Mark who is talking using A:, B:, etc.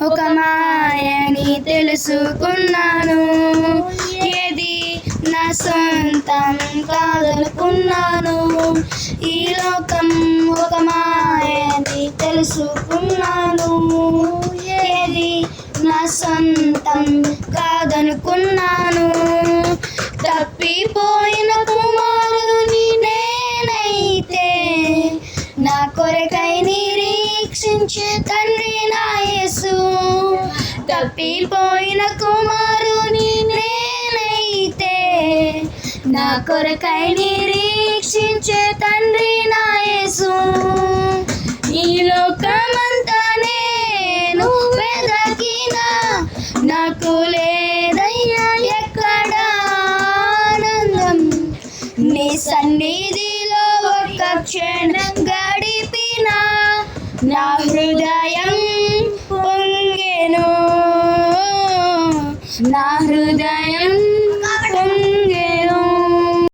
A: ఒక మాయని తెలుసుకున్నాను. ఏది నా సొంతం కాదనుకున్నాను. ఈ లోకం ఒక మాయని తెలుసుకున్నాను. ఏది నా సొంతం కాదనుకున్నాను. తప్పిపోయిన కుమారుని నేనైతే నా కొరకై నిరీక్షించే తండ్రి నా యేసు. తప్పిపోయిన కుమారుని నేనైతే నా కొరకై నిరీక్షించే తండ్రి నా యేసు. ఈ లోకమంతా నేను వెదకినా నాకు లేదయ్యా ఎక్కడ ఆనందం. నీ సన్నిధిలో ఒక్క క్షణం గడిపినా నా హృదయం పొంగెను. నా హృదయం